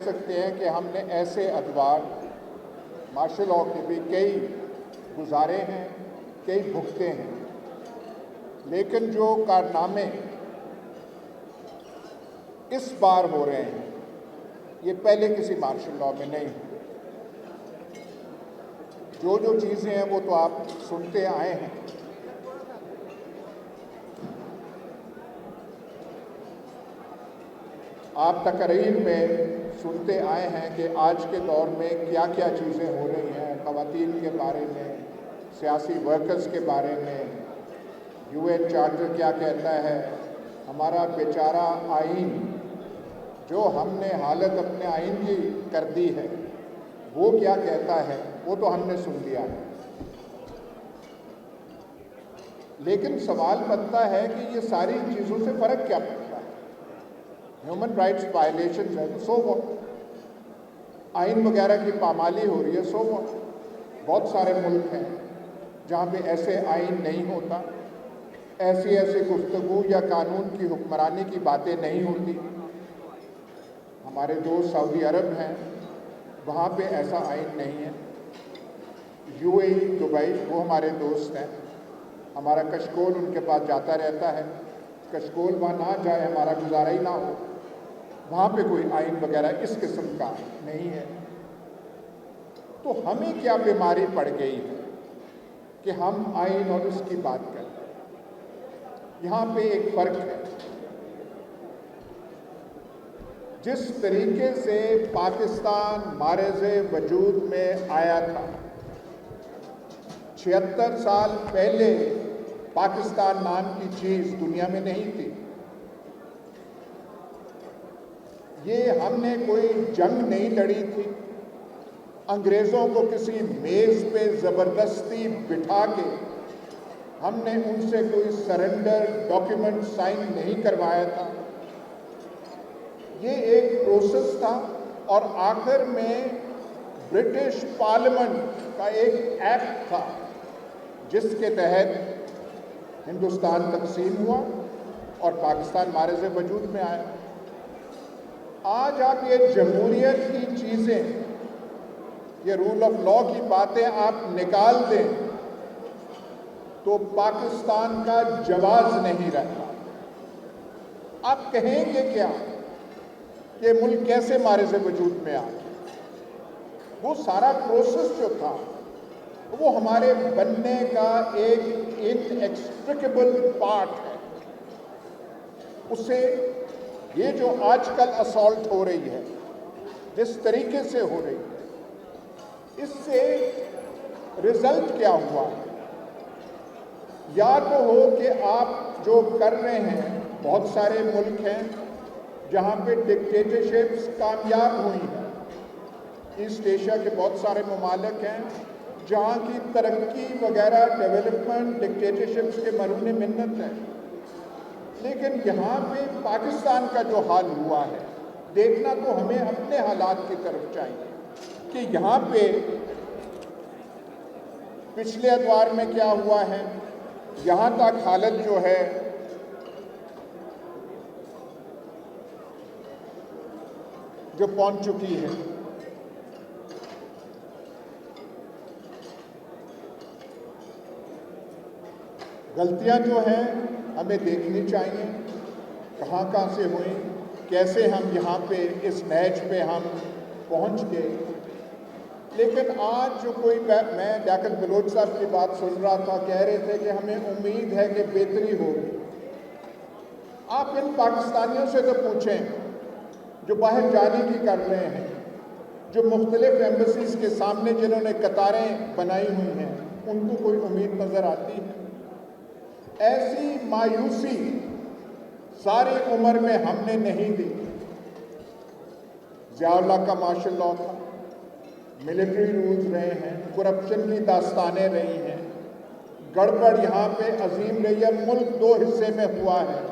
सकتے ہیں کہ ہم نے ایسے ادوار مارشل لاء کے بھی کئی گزارے ہیں، کئی بھگتے ہیں، لیکن جو کارنامے اس بار ہو رہے ہیں یہ پہلے کسی مارشل لاء میں نہیں ہوئے۔ جو چیزیں ہیں وہ تو آپ سنتے آئے ہیں۔ آپ تقریر میں سنتے آئے ہیں کہ آج کے دور میں کیا کیا چیزیں ہو رہی ہیں، خواتین کے بارے میں، سیاسی ورکرز کے بارے میں، UN چارٹر کیا کہتا ہے، ہمارا بیچارہ آئین جو ہم نے حالت اپنے آئین کی کر دی ہے وہ کیا کہتا ہے، وہ تو ہم نے سن لیا ہے۔ لیکن سوال بنتا ہے کہ یہ ساری چیزوں سے فرق کیا پڑتا ہے؟ ہیومن رائٹس وائلیشنز ہے تو سو واٹ، آئین وغیرہ کی پامالی ہو رہی ہے، سو واٹ۔ بہت سارے ملک ہیں جہاں پہ ایسے آئین نہیں ہوتا، ایسی گفتگو یا قانون کی حکمرانی کی باتیں نہیں ہوتی۔ ہمارے دوست سعودی عرب ہیں، وہاں پہ ایسا آئین نہیں ہے۔ UAE دبئی وہ ہمارے دوست ہیں، ہمارا کشکول ان کے پاس جاتا رہتا ہے، کشکول وہاں نہ جائے ہمارا گزارا ہی نہ ہو، وہاں پہ کوئی آئین وغیرہ اس قسم کا نہیں ہے۔ تو ہمیں کیا بیماری پڑ گئی ہے کہ ہم آئین اور اس کی بات کریں؟ یہاں پہ ایک فرق ہے۔ جس طریقے سے پاکستان معرض وجود میں آیا تھا 76 سال پہلے پاکستان نام کی چیز دنیا میں نہیں تھی۔ یہ ہم نے کوئی جنگ نہیں لڑی تھی، انگریزوں کو کسی میز پہ زبردستی بٹھا کے ہم نے ان سے کوئی سرنڈر ڈاکیومنٹ سائن نہیں کروایا تھا۔ یہ ایک پروسیس تھا اور آخر میں برٹش پارلیمنٹ کا ایک ایکٹ تھا جس کے تحت ہندوستان تقسیم ہوا اور پاکستان معرض وجود میں آیا۔ آج آپ یہ جمہوریت کی چیزیں، یہ رول آف لاء کی باتیں آپ نکال دیں تو پاکستان کا جواز نہیں رہتا۔ آپ کہیں گے کیا کہ ملک کیسے معرض وجود میں آیا؟ وہ سارا پروسیس جو تھا وہ ہمارے بننے کا ایک انیکسٹریکیبل پارٹ ہے۔ اسے یہ جو آج کل اسالٹ ہو رہی ہے، جس طریقے سے ہو رہی ہے، اس سے رزلٹ کیا ہوا ہے؟ یا تو ہو کہ آپ جو کر رہے ہیں، بہت سارے ملک ہیں جہاں پہ ڈکٹیٹرشپس کامیاب ہوئی ہیں، ایسٹ ایشیا کے بہت سارے ممالک ہیں جہاں کی ترقی وغیرہ ڈیولپمنٹ ڈکٹیٹرشپس کے مرہون منت ہے۔ لیکن یہاں پہ پاکستان کا جو حال ہوا ہے، دیکھنا تو ہمیں اپنے حالات کی طرف چاہیے کہ یہاں پہ پچھلے ادوار میں کیا ہوا ہے، یہاں تک حالت جو ہے جو پہنچ چکی ہے۔ غلطیاں جو ہیں ہمیں دیکھنی چاہیے، کہاں کہاں سے ہوئیں، کیسے ہم یہاں پہ اس نہج پہ ہم پہنچ گئے۔ لیکن آج جو کوئی میں لیاقت بلوچ صاحب کی بات سن رہا تھا، کہہ رہے تھے کہ ہمیں امید ہے کہ بہتری ہوگی۔ آپ ان پاکستانیوں سے تو پوچھیں جو باہر جانے کی کر رہے ہیں، جو مختلف ایمبیسیز کے سامنے جنہوں نے قطاریں بنائی ہوئی ہیں، ان کو کوئی امید نظر آتی ہے؟ ایسی مایوسی ساری عمر میں ہم نے نہیں دی۔ ضیاء اللہ کا مارشل لاء تھا، ملٹری رولز رہے ہیں، کرپشن کی داستانیں رہی ہیں، گڑبڑ یہاں پہ عظیم رہی ہے، ملک دو حصے میں ہوا ہے۔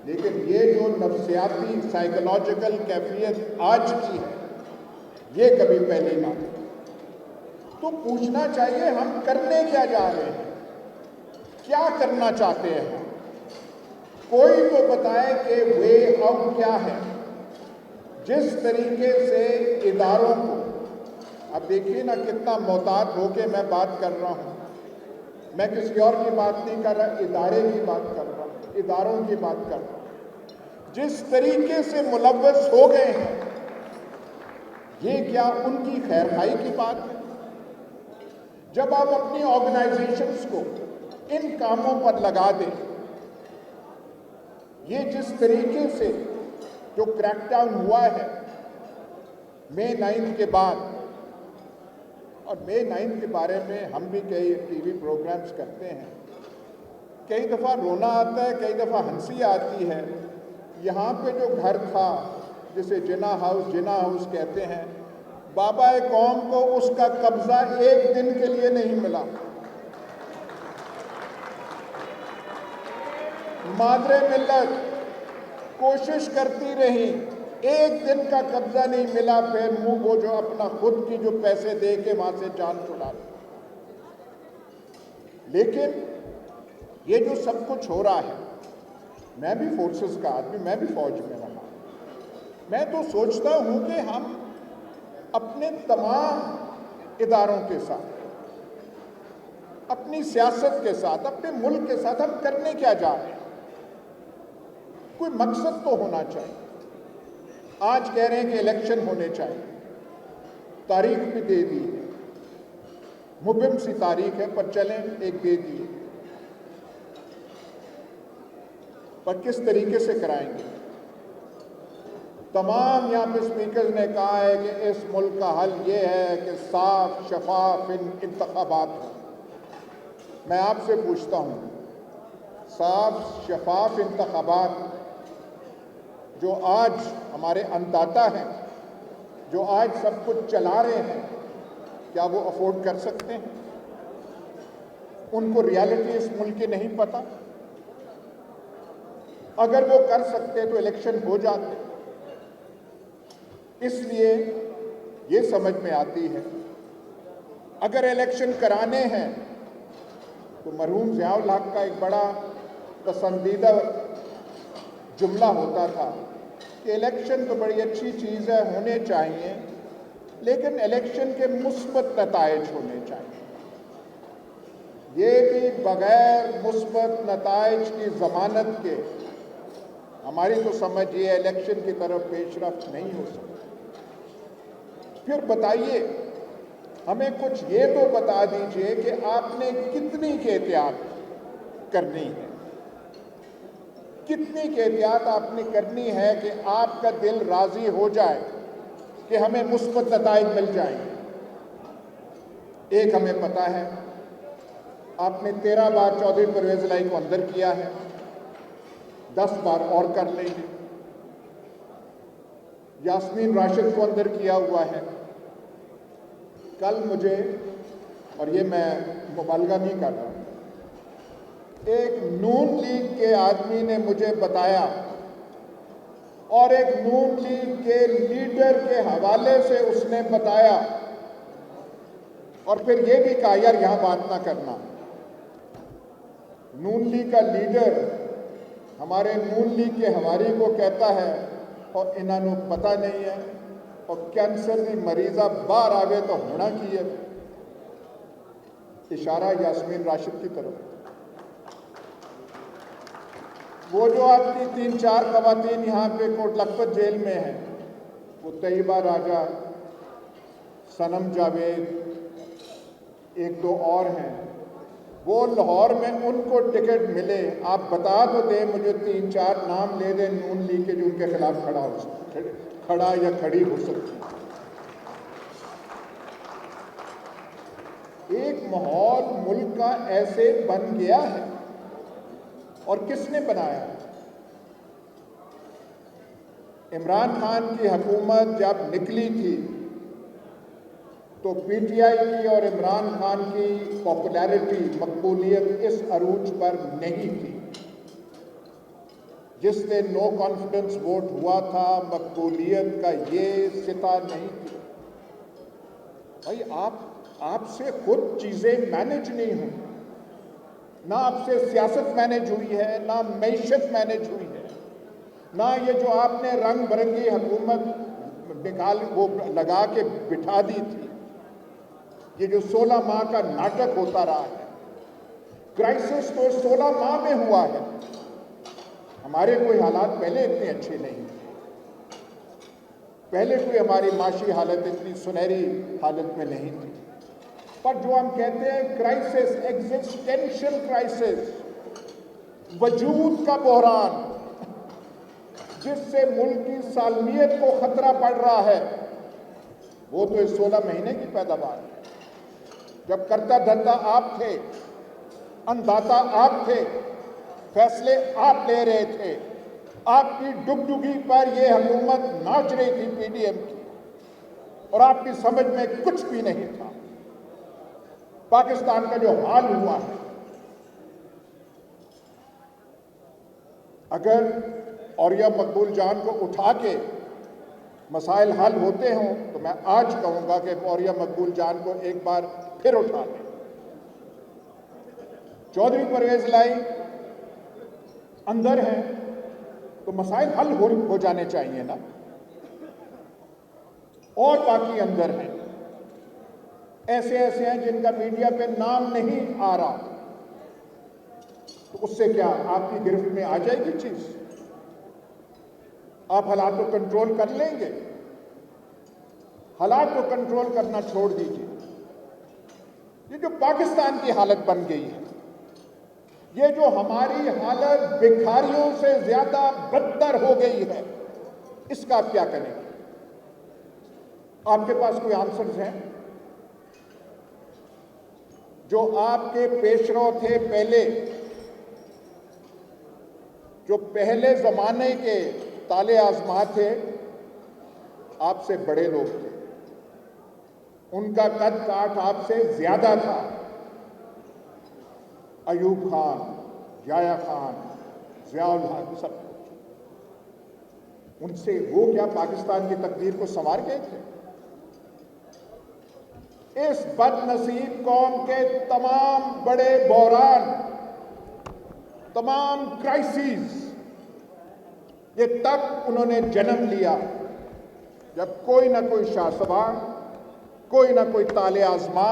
لیکن یہ جو نفسیاتی سائیکولوجیکل کیفیت آج کی ہے، یہ کبھی پہلے نہ تھی۔ تو پوچھنا چاہیے ہم کرنے کیا جا رہے ہیں، کیا کرنا چاہتے ہیں؟ کوئی تو بتائے کہ وے آؤٹ کیا ہے۔ जिस तरीके से इदारों को, अब देखिए ना कितना मोहतात हो के मैं बात कर रहा हूँ, मैं किसी और की बात नहीं कर रहा, इदारे की बात कर रहा हूँ, इदारों की बात कर रहा हूँ, जिस तरीके से मुलव्वस हो गए हैं, ये क्या उनकी खैरखाई की बात है? जब आप अपनी ऑर्गेनाइजेशंस को इन कामों पर लगा दें, ये जिस तरीके से जो क्रैकडाउन हुआ है मई 9 के बाद, और मई 9 के बारे में हम भी कई टीवी प्रोग्राम्स करते हैं, कई दफ़ा रोना आता है, कई दफ़ा हंसी आती है। यहाँ पे जो घर था जिसे जिना हाउस कहते हैं, बाबा कौम को उसका कब्जा एक दिन के लिए नहीं मिला। मादरे मिल्लत कोशिश करती रही, एक दिन का कब्जा नहीं मिला, फिर मुंह वो जो अपना खुद की जो पैसे दे के वहां से जान छुड़ा ली। लेकिन ये जो सब कुछ हो रहा है, मैं भी फोर्सेस का आदमी, मैं भी फौज में रहा, मैं तो सोचता हूं कि हम अपने तमाम इदारों के साथ, अपनी सियासत के साथ, अपने मुल्क के साथ हम करने क्या जा रहे हैं? कोई मकसद तो होना चाहिए। आज कह रहे हैं कि इलेक्शन होने चाहिए, तारीख भी दे दी है, मुबिम सी तारीख है, पर चलें एक दे दी है, पर किस तरीके से कराएंगे? तमाम यहाँ पे स्पीकर्स ने कहा है कि इस मुल्क का हल ये है कि साफ शफाफ इंतखाबात हो। मैं आपसे पूछता हूँ, साफ शफाफ इंतखाबात जो आज हमारे अंदाता हैं, जो आज सब कुछ चला रहे हैं, क्या वो अफोर्ड कर सकते हैं? उनको रियलिटी इस मुल्क की नहीं पता? अगर वो कर सकते तो इलेक्शन हो जाते। इसलिए ये समझ में आती है, अगर इलेक्शन कराने हैं तो मरहूम ज़ियाउल हक का एक बड़ा पसंदीदा जुमला होता था कि इलेक्शन तो बड़ी अच्छी चीज़ है, होने चाहिए, लेकिन इलेक्शन के मुस्बत नताइज होने चाहिए। ये भी बगैर मुस्बत नताइज की ज़मानत के हमारी तो समझ ये इलेक्शन की तरफ पेशरफ्त नहीं हो सकती। फिर बताइए, हमें कुछ ये तो बता दीजिए कि आपने कितनी की एहतियात करनी है, कितनी की एहतियात आपने करनी है कि आपका दिल राज़ी हो जाए कि हमें मुस्बत नताइज मिल जाएंगे। एक हमें पता है, आपने 13 बार चौधरी परवेज़ इलाही को अंदर किया है, 10 बार और कर लेंगे। यास्मीन राशिद को अंदर किया हुआ है। कल मुझे, और ये मैं मुबालगा नहीं कर रहा, एक नून लीग के आदमी ने मुझे बताया और एक नून लीग के लीडर के हवाले से उसने बताया, और फिर ये भी कहा यार यहाँ बात ना करना। नून लीग का लीडर हमारे नून लीग के हवारी को कहता है और इन्हों पता नहीं है, और कैंसर की मरीजा बाहर आवे तो होना की है। इशारा यास्मीन राशिद की तरफ। वो जो आपकी 3-4 खवातीन यहाँ पे कोट लखपत जेल में हैं, वो तैयबा राजा, सनम जावेद, 1-2 और हैं, वो लाहौर में उनको टिकट मिले। आप बता तो दें मुझे, 3-4 नाम ले दें नून लीग के जो उनके खिलाफ खड़ा या खड़ी हो सकती। एक माहौल मुल्क का ऐसे बन गया है, और किसने बनाया? इमरान खान की हुकूमत जब निकली थी तो पीटीआई की और इमरान खान की पॉपुलैरिटी, मकबूलियत इस अरूज पर नहीं थी। जिस दिन नो कॉन्फिडेंस वोट हुआ था, मकबूलियत का ये सिता नहीं थी। भाई आपसे खुद चीज़ें मैनेज नहीं हुई, ना आपसे सियासत मैनेज हुई है, ना मईशत मैनेज हुई है, ना ये जो आपने रंग बिरंगी हुकूमत वो लगा के बिठा दी थी। ये जो 16 माह का नाटक होता रहा है, क्राइसिस तो 16 माह में हुआ है। हमारे कोई हालात पहले इतने अच्छे नहीं थे, पहले कोई हमारी माशी हालत इतनी सुनहरी हालत में नहीं थी। पर जो हम कहते हैं क्राइसिस, एग्जिस्टेंशियल क्राइसिस, वजूद का बहरान, जिससे मुल्क की सालमियत को खतरा पड़ रहा है, वो तो इस 16 महीने की पैदावार है। जब करता धरता आप थे, अन्नदाता आप थे, फैसले आप ले रहे थे, आपकी डुगडुगी पर ये हुकूमत नाच रही थी पीडीएम की, और आपकी समझ में कुछ भी नहीं था। पाकिस्तान का जो हाल हुआ है, अगर औरिया मकबूल जान को उठा के मसाइल हल होते हों तो मैं आज कहूँगा कि औरिया मकबूल जान को एक बार फिर उठा लें। चौधरी परवेज लाई अंदर हैं तो मसाइल हल हो जाने चाहिए ना, और बाकी अंदर हैं, ऐसे हैं जिनका मीडिया पे नाम नहीं आ रहा, तो उससे क्या आपकी गिरफ्त में आ जाएगी चीज? आप हालात को कंट्रोल कर लेंगे? हालात को कंट्रोल करना छोड़ दीजिए। ये जो पाकिस्तान की हालत बन गई है, ये जो हमारी हालत भिखारियों से ज्यादा बदतर हो गई है, इसका आप क्या करेंगे? आपके पास कोई आंसर्स हैं? जो आपके पेशरो थे पहले, जो पहले जमाने के ताले आजमा थे, आपसे बड़े लोग थे, उनका कद काठ आपसे ज्यादा था। अयूब खान, याया खान, ज़ियाउल हक, सब उनसे वो क्या पाकिस्तान की तकदीर को संवार गए थे? इस बदनसीब कौम के तमाम बड़े बहरान, तमाम क्राइसिस, ये तब उन्होंने जन्म लिया जब कोई ना कोई शाहसवान, कोई ना कोई ताले आजमा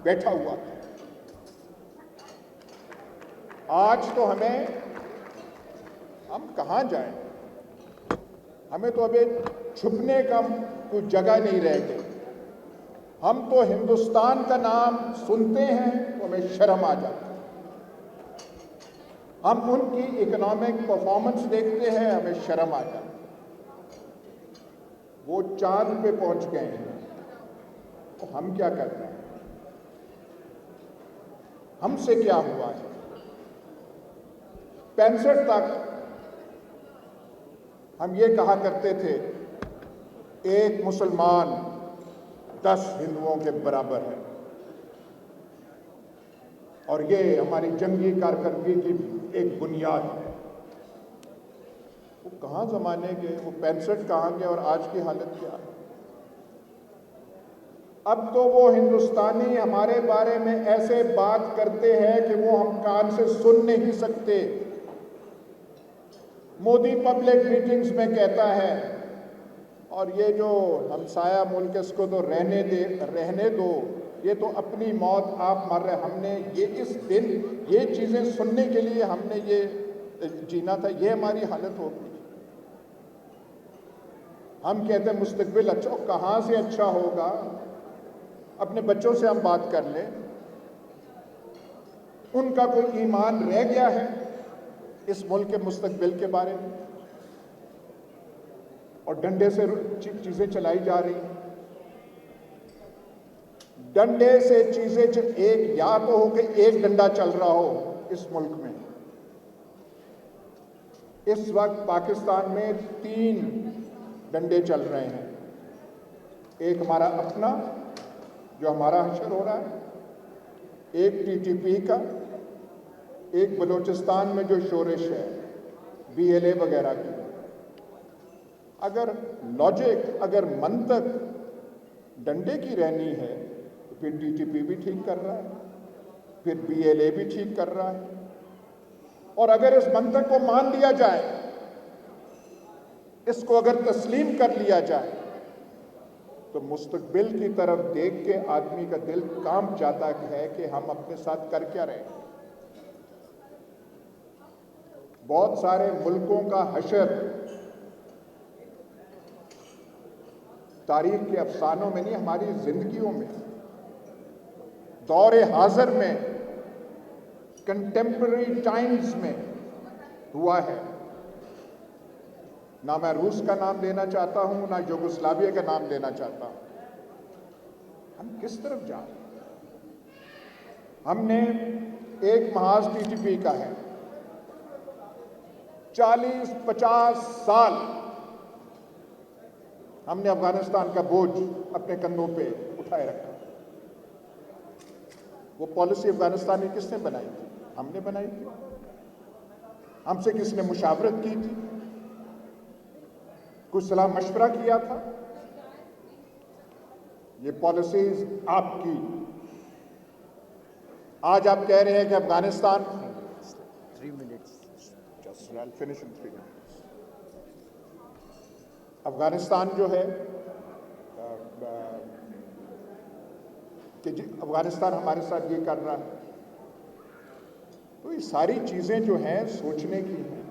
बैठा हुआ था। आज तो हम कहां जाएं? हमें तो अभी छुपने का कोई जगह नहीं रह गई। हम तो हिंदुस्तान का नाम सुनते हैं तो हमें शर्म आ जाती है। हम उनकी इकोनॉमिक परफॉर्मेंस देखते हैं, हमें शर्म आ जाती है। वो चांद पे पहुंच गए हैं, तो हम क्या कर रहे हैं? हमसे क्या हुआ है? 65 तक हम ये कहा करते थे, एक मुसलमान 10 हिंदुओं के बराबर है, और ये हमारी जंगी कारकर्दगी की एक बुनियाद है। वो कहाँ जमाने गए? वो 65 कहाँ गए और आज की हालत क्या है? अब तो वो हिंदुस्तानी हमारे बारे में ऐसे बात करते हैं कि वो हम कान से सुन नहीं सकते। मोदी पब्लिक मीटिंग्स में कहता है, और ये जो हमसाया मुल्क है इसको तो रहने दो, ये तो अपनी मौत आप मर रहे। हमने ये इस दिन ये चीज़ें सुनने के लिए हमने ये जीना था, ये हमारी हालत होगी। हम कहते हैं मुस्तकबिल अच्छा, कहाँ से अच्छा होगा? अपने बच्चों से हम बात कर लें, उनका कोई ईमान रह गया है इस मुल्क के मुस्तकबिल के बारे में? और डंडे से चीज़ें चलाई जा रही हैं, डंडे से चीजें एक या तो हो कि एक डंडा चल रहा हो इस मुल्क में। इस वक्त पाकिस्तान में 3 डंडे चल रहे हैं। एक हमारा अपना जो हमारा हशर हो रहा है, एक टीटीपी का, एक बलूचिस्तान में जो शोरिश है बीएलए वगैरह की। अगर लॉजिक, अगर मंतक डंडे की रहनी है तो फिर टीटीपी भी ठीक कर रहा है, फिर बीएलए भी ठीक कर रहा है। और अगर इस मंतक को मान लिया जाए, इसको अगर तस्लीम कर लिया जाए تو مستقبل کی طرف دیکھ کے آدمی کا دل کانپ جاتا ہے کہ ہم اپنے ساتھ کر کیا رہے ہیں۔ بہت سارے ملکوں کا حشر تاریخ کے افسانوں میں نہیں، ہماری زندگیوں میں، دور حاضر میں، کنٹمپرری ٹائمز میں ہوا ہے۔ نہ میں روس کا نام لینا چاہتا ہوں، نہ یوگوسلاویہ کا نام لینا چاہتا ہوں۔ ہم کس طرف جا رہے ہیں؟ ہم نے ایک محاذ ٹی ٹی پی کا ہے، 40-50 سال ہم نے افغانستان کا بوجھ اپنے کندھوں پہ اٹھائے رکھا۔ وہ پالیسی افغانستان میں کس نے بنائی تھی؟ ہم نے بنائی تھی۔ ہم سے کس نے مشاورت کی تھی؟ کچھ صلاح مشورہ کیا تھا؟ یہ پالیسیز آپ کی۔ آج آپ کہہ رہے ہیں کہ افغانستان افغانستان جو ہے کہ افغانستان ہمارے ساتھ یہ کر رہا ہے، تو یہ ساری چیزیں جو ہیں سوچنے کی ہیں۔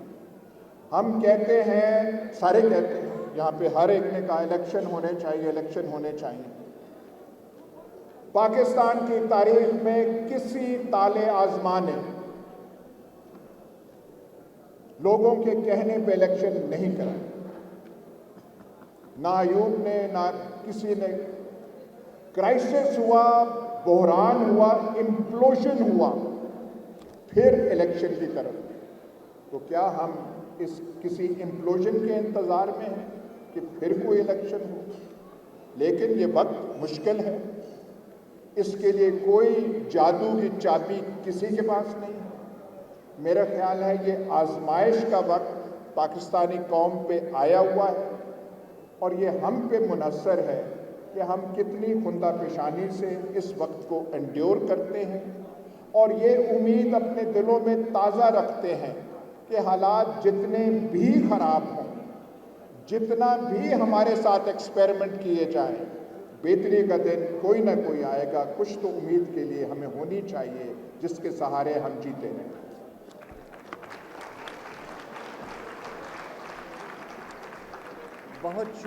ہم کہتے ہیں، سارے کہتے ہیں، یہاں پہ ہر ایک نے کہا الیکشن ہونے چاہیے، الیکشن ہونے چاہیے۔ پاکستان کی تاریخ میں کسی تالے آزما نے لوگوں کے کہنے پہ الیکشن نہیں کرا، نہ ایوب نے، نہ کسی نے۔ کرائسس ہوا، بحران ہوا، امپلوژن ہوا، پھر الیکشن کی طرف۔ تو کیا ہم اس کسی امپلوژن کے انتظار میں ہیں کہ پھر کوئی الیکشن ہو؟ لیکن یہ وقت مشکل ہے، اس کے لیے کوئی جادو کی چابی کسی کے پاس نہیں ہے۔ میرا خیال ہے یہ آزمائش کا وقت پاکستانی قوم پہ آیا ہوا ہے، اور یہ ہم پہ منحصر ہے کہ ہم کتنی خندہ پیشانی سے اس وقت کو انڈیور کرتے ہیں، اور یہ امید اپنے دلوں میں تازہ رکھتے ہیں کہ حالات جتنے بھی خراب ہوں، جتنا بھی ہمارے ساتھ ایکسپیریمنٹ کیے جائیں، بہتری کا دن کوئی نہ کوئی آئے گا۔ کچھ تو امید کے لیے ہمیں ہونی چاہیے جس کے سہارے ہم جیتے ہیں۔ بہت شکریہ۔